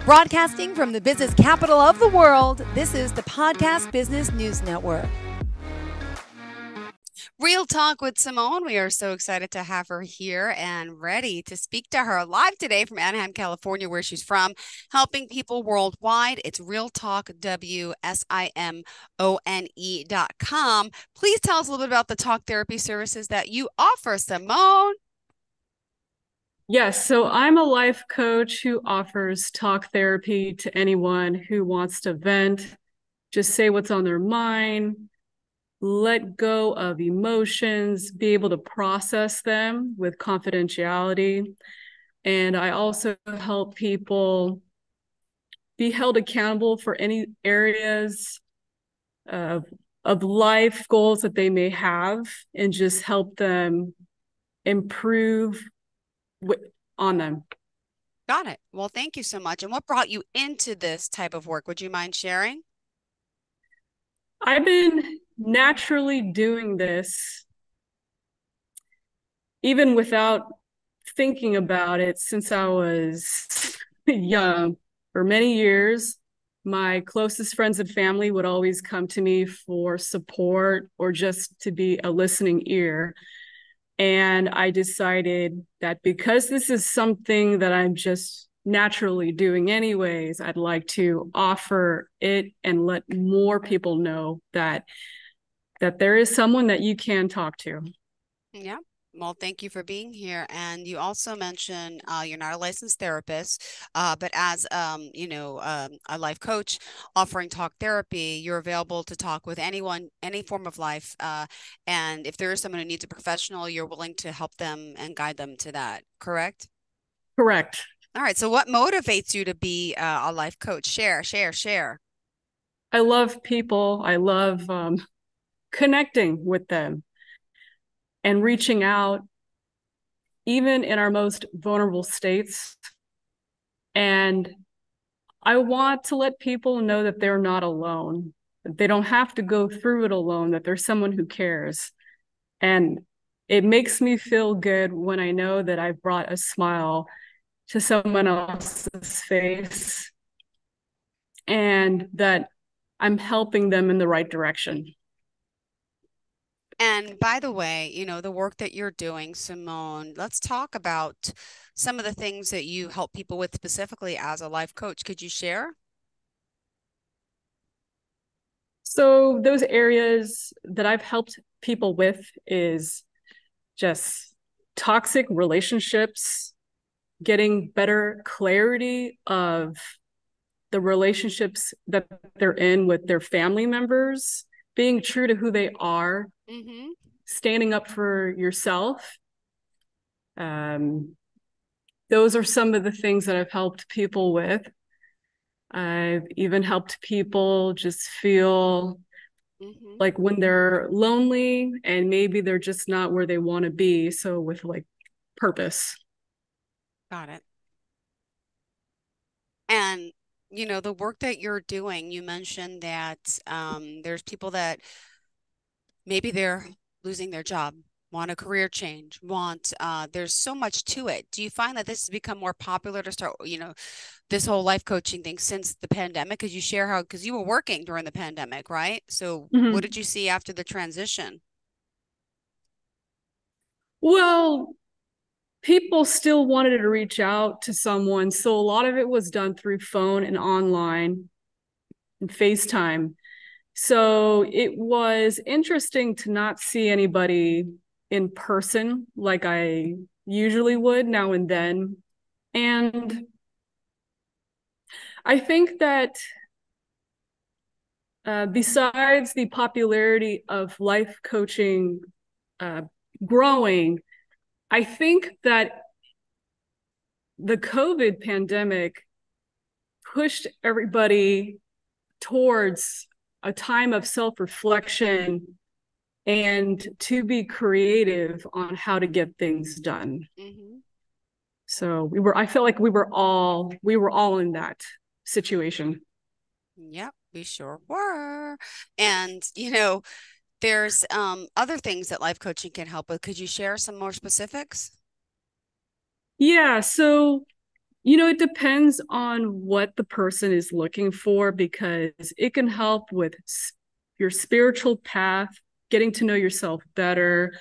Broadcasting from the business capital of the world, this is the Podcast Business News Network. Real Talk with Simone. We are so excited to have her here and ready to speak to her live today from Anaheim, California, where she's from, helping people worldwide. It's Real Talk, WSIMONE.com. Please tell us a little bit about the talk therapy services that you offer, Simone. Yes, so I'm a life coach who offers talk therapy to anyone who wants to vent, just say what's on their mind, let go of emotions, be able to process them with confidentiality. And I also help people be held accountable for any areas of life goals that they may have and just help them improve on them. Got it. Well, thank you so much. And what brought you into this type of work? Would you mind sharing? I've been naturally doing this even without thinking about it since I was young. For many years, my closest friends and family would always come to me for support or just to be a listening ear. And I decided that because this is something that I'm just naturally doing anyways, I'd like to offer it and let more people know that there is someone that you can talk to. Yeah. Well, thank you for being here. And you also mentioned you're not a licensed therapist, but as a life coach offering talk therapy, you're available to talk with anyone, any form of life. And if there is someone who needs a professional, you're willing to help them and guide them to that. Correct? Correct. All right. So what motivates you to be a life coach? Share. I love people. I love connecting with them and reaching out, even in our most vulnerable states. And I want to let people know that they're not alone, that they don't have to go through it alone, that there's someone who cares. And it makes me feel good when I know that I've brought a smile to someone else's face and that I'm helping them in the right direction. And by the way, the work that you're doing, Simone, let's talk about some of the things that you help people with specifically as a life coach. Could you share? So those areas that I've helped people with is just toxic relationships, getting better clarity of the relationships that they're in with their family members, being true to who they are, standing up for yourself. Those are some of the things that I've helped people with. I've even helped people just feel like when they're lonely and maybe they're just not where they want to be. So with like purpose. Got it. And the work that you're doing, you mentioned that there's people that maybe they're losing their job, want a career change, there's so much to it. Do you find that this has become more popular to start, this whole life coaching thing since the pandemic? Because you share because you were working during the pandemic, right? So what did you see after the transition? Well, people still wanted to reach out to someone. So a lot of it was done through phone and online and FaceTime. So it was interesting to not see anybody in person like I usually would now and then. And I think that besides the popularity of life coaching growing, I think that the COVID pandemic pushed everybody towards a time of self-reflection and to be creative on how to get things done. So I felt like we were all in that situation. Yep, we sure were. And, there's other things that life coaching can help with. Could you share some more specifics? Yeah, so It depends on what the person is looking for, because it can help with your spiritual path, getting to know yourself better,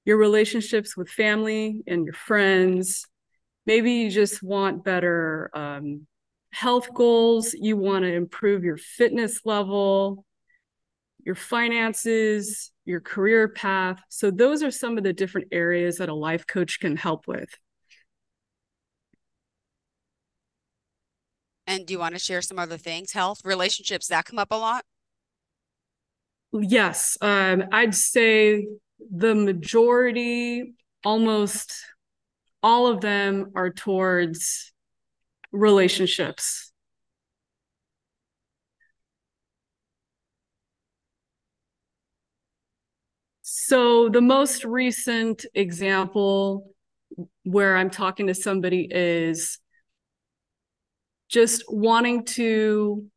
your relationships with family and your friends. Maybe you just want better health goals. You want to improve your fitness level, your finances, your career path. So those are some of the different areas that a life coach can help with. And do you want to share some other things? Health, relationships, that come up a lot? Yes, I'd say the majority, almost all of them, are towards relationships. So the most recent example where I'm talking to somebody is just wanting to,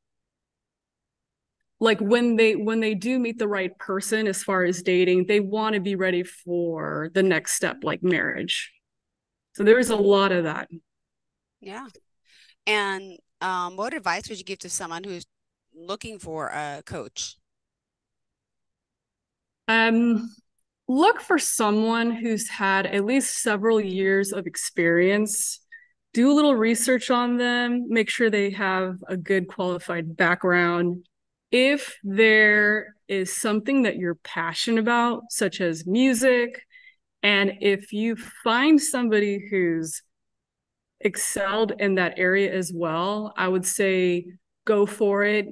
like, when they do meet the right person as far as dating, they want to be ready for the next step, like marriage. So there's a lot of that. Yeah. And what advice would you give to someone who's looking for a coach? Um, Look for someone who's had at least several years of experience. Do a little research on them, make sure they have a good qualified background. If there is something that you're passionate about, such as music, and if you find somebody who's excelled in that area as well, I would say go for it.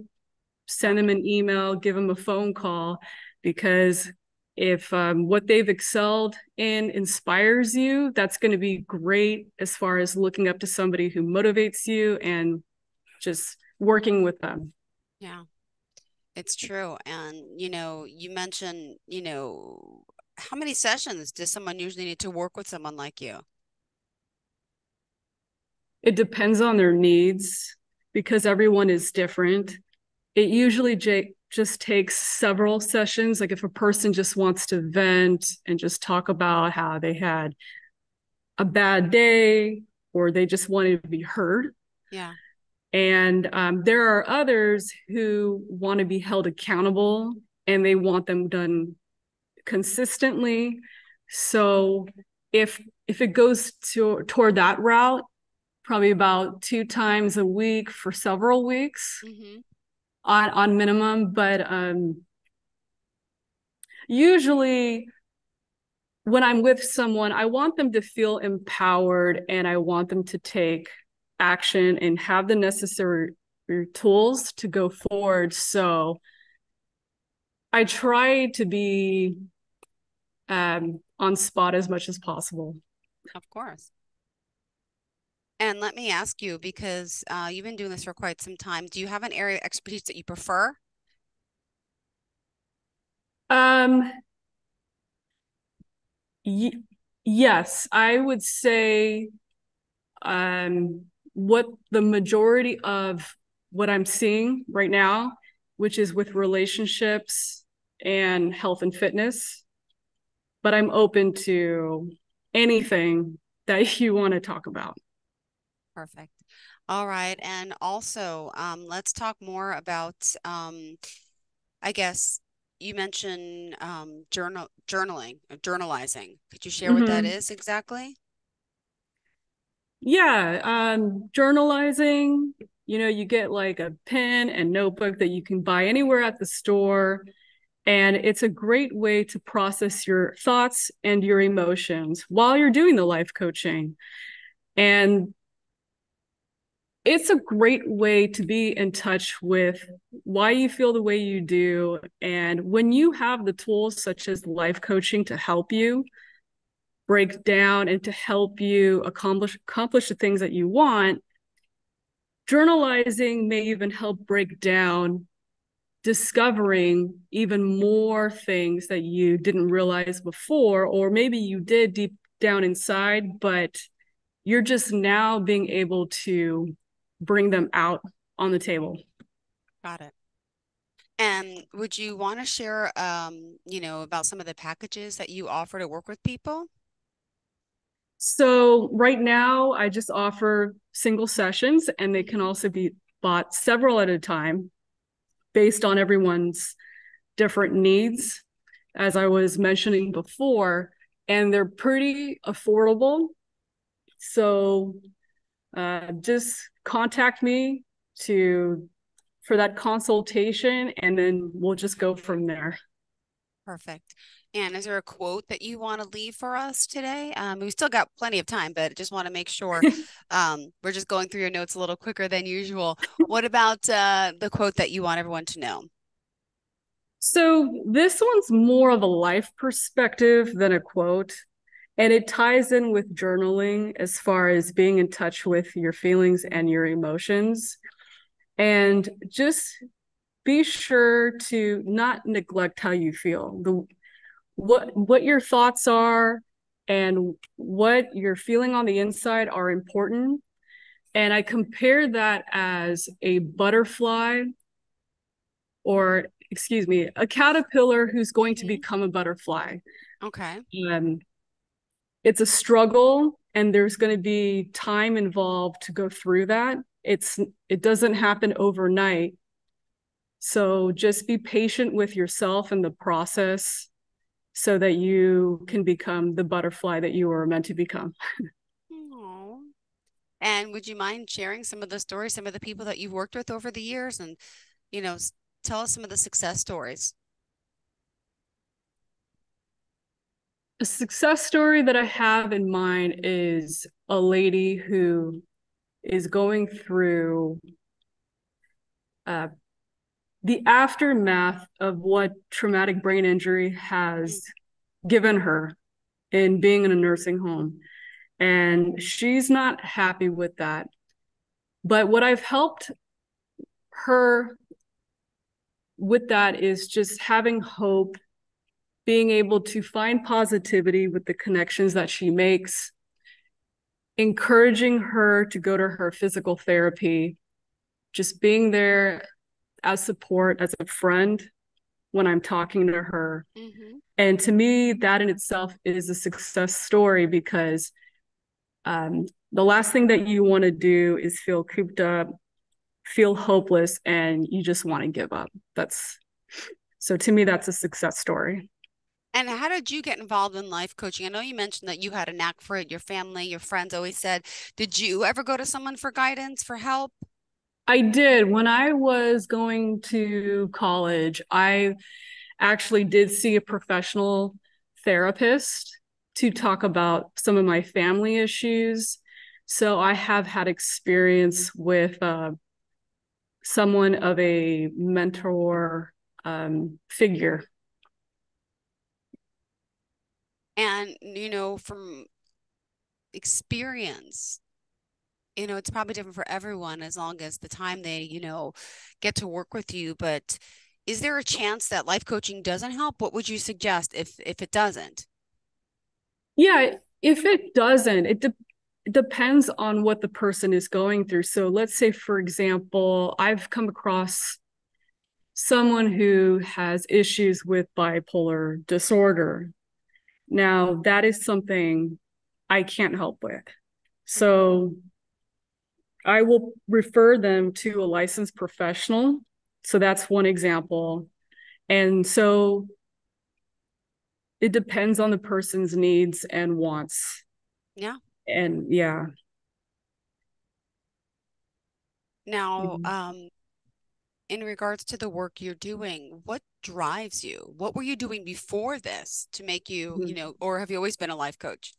Send them an email, give them a phone call, because if what they've excelled in inspires you, that's going to be great as far as looking up to somebody who motivates you and just working with them. Yeah, it's true. And, you mentioned, how many sessions does someone usually need to work with someone like you? It depends on their needs because everyone is different. It usually just takes several sessions. Like if a person just wants to vent and just talk about how they had a bad day or they just wanted to be heard. Yeah. And there are others who want to be held accountable and they want them done consistently. So if it goes toward that route, probably about 2 times a week for several weeks Mm-hmm. on minimum. But usually when I'm with someone, I want them to feel empowered and I want them to take action and have the necessary tools to go forward. So I try to be on spot as much as possible. Of course. And let me ask you, because you've been doing this for quite some time, do you have an area of expertise that you prefer? Um, yes, I would say what the majority of what I'm seeing right now, which is with relationships and health and fitness. But I'm open to anything that you want to talk about. Perfect. All right. And also, let's talk more about, I guess you mentioned journalizing. Could you share what that Mm-hmm. is exactly? Yeah, journalizing, you get like a pen and notebook that you can buy anywhere at the store. And it's a great way to process your thoughts and your emotions while you're doing the life coaching. And it's a great way to be in touch with why you feel the way you do. And when you have the tools such as life coaching to help you break down and to help you accomplish the things that you want, journalizing may even help break down discovering even more things that you didn't realize before, or maybe you did deep down inside, but you're just now being able to bring them out on the table. Got it. And would you want to share, about some of the packages that you offer to work with people? So right now, I just offer single sessions, and they can Mhm. also be bought several at a time based on everyone's different needs, as I was mentioning before, and they're pretty affordable. So just contact me to for that consultation, and then we'll just go from there. Perfect. And is there a quote that you want to leave for us today? We still got plenty of time, but just want to make sure we're just going through your notes a little quicker than usual. What about the quote that you want everyone to know? So this one's more of a life perspective than a quote. And it ties in with journaling as far as being in touch with your feelings and your emotions. And just be sure to not neglect how you feel. What your thoughts are and what you're feeling on the inside are important. And I compare that as a butterfly, or excuse me, a caterpillar who's going to Mhm. become a butterfly. Okay. Um, it's a struggle, and there's going to be time involved to go through that. It doesn't happen overnight. So just be patient with yourself and the process so that you can become the butterfly that you were meant to become. Aw. And would you mind sharing some of the stories, some of the people that you've worked with over the years, and you know, tell us some of the success stories? A success story that I have in mind is a lady who is going through uh, the aftermath of what traumatic brain injury Mm. has given her in being in a nursing home. And she's not happy with that. But what I've helped her with that is just having hope, being able to find positivity with the connections that she makes, encouraging her to go to her physical therapy, just being there as support, as a friend when I'm talking to her. Mm-hmm. And to me, that in itself is a success story, because the last thing that you want to do is feel cooped up, feel hopeless, and you just want to give up. That's so to me, that's a success story. And how did you get involved in life coaching? I know you mentioned that you had a knack for it. Your family, your friends always said, did you ever go to someone for guidance, for help? I did. When I was going to college, I actually did see a professional therapist to talk about some of my family issues. So I have had experience with someone of a mentor figure. And, from experience, it's probably different for everyone as long as the time they, get to work with you. But is there a chance that life coaching doesn't help? What would you suggest if it doesn't? Yeah, if it doesn't, it depends on what the person is going through. So let's say, for example, I've come across someone who has issues with bipolar disorder. Now, that is something I can't help with. Mhm. So I will refer them to a licensed professional. So that's one example. And so it depends on the person's needs and wants. Yeah. And yeah. Now, Mhm. in regards to the work you're doing, what drives you? What were you doing before this to make you, or have you always been a life coach?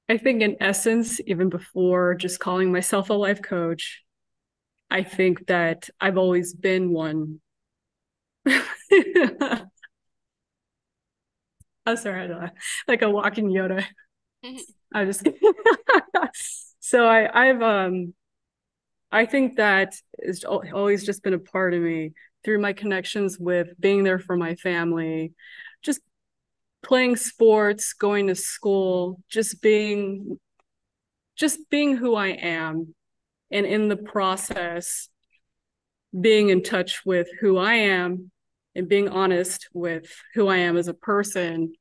I think, in essence, even before just calling myself a life coach, I think that I've always been one. I'm sorry, like a walking Yoda. I just so I think that it's always just been a part of me through my connections with being there for my family, just playing sports, going to school, just being who I am, and in the process being in touch with who I am and being honest with who I am as a person.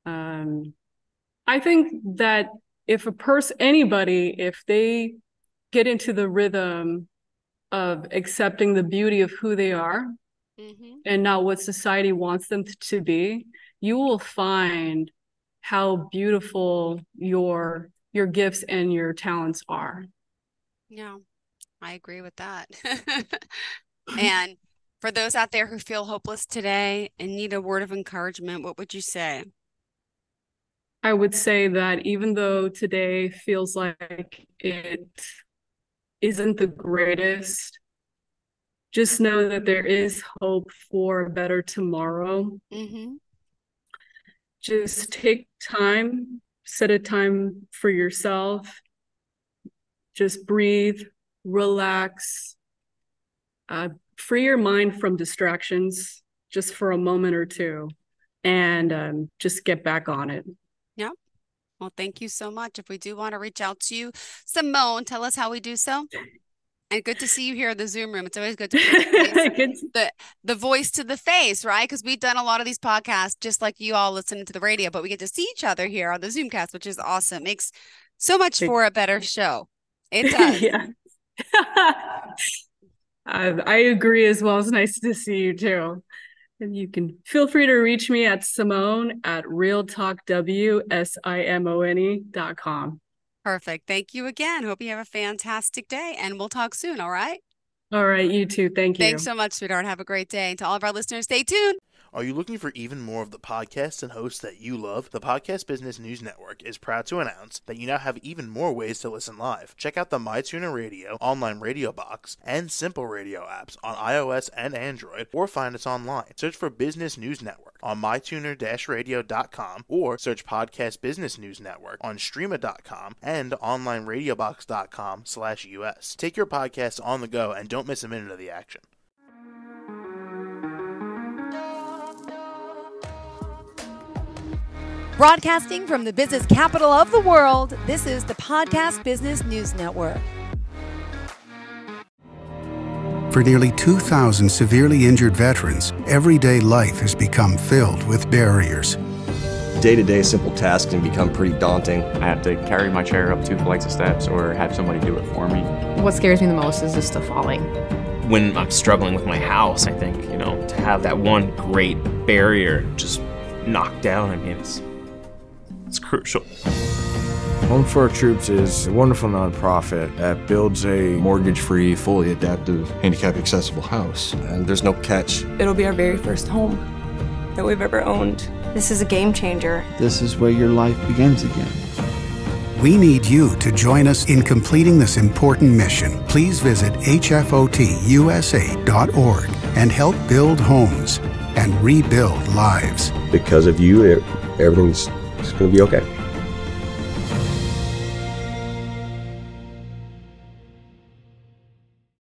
I think that if if they get into the rhythm of accepting the beauty of who they are and not what society wants them to be, you will find how beautiful your gifts and your talents are. Yeah, I agree with that. And for those out there who feel hopeless today and need a word of encouragement, what would you say? I would say that even though today feels like it isn't the greatest, just know that there is hope for a better tomorrow. Just take time, set a time for yourself. Just breathe, relax, free your mind from distractions just for a moment or two, and just get back on it. Yeah. Well, thank you so much. If we do want to reach out to you, Simone, tell us how we do so. And good to see you here in the Zoom room. It's always good to put the voice to the face, right? Because we've done a lot of these podcasts just like you all listening to the radio, but we get to see each other here on the Zoomcast, which is awesome. Makes so much for a better show. It does. Yeah. I agree as well. It's nice to see you too. And you can feel free to reach me at realtalkwsimone.com. Perfect. Thank you again. Hope you have a fantastic day, and we'll talk soon. All right. All right. You too. Thank you. Thanks so much, sweetheart. Have a great day. And to all of our listeners, stay tuned. Are you looking for even more of the podcasts and hosts that you love? The Podcast Business News Network is proud to announce that you now have even more ways to listen live. Check out the MyTuner Radio, online radio box, and Simple Radio apps on iOS and Android, or find us online. Search for Business News Network on mytuner-radio.com, or search Podcast Business News Network on streama.com and onlineradiobox.com/US. Take your podcast on the go and don't miss a minute of the action. Broadcasting from the business capital of the world, this is the Podcast Business News Network. For nearly 2,000 severely injured veterans, everyday life has become filled with barriers. Day-to-day simple tasks can become pretty daunting. I have to carry my chair up 2 flights of steps or have somebody do it for me. What scares me the most is just the falling. When I'm struggling with my house, I think, to have that one great barrier just knocked down, I mean, it's crucial. Home for Our Troops is a wonderful nonprofit that builds a mortgage-free, fully adaptive, handicap-accessible house. And there's no catch. It'll be our very first home that we've ever owned. This is a game changer. This is where your life begins again. We need you to join us in completing this important mission. Please visit hfotusa.org and help build homes and rebuild lives. Because of you, everything's going to be okay.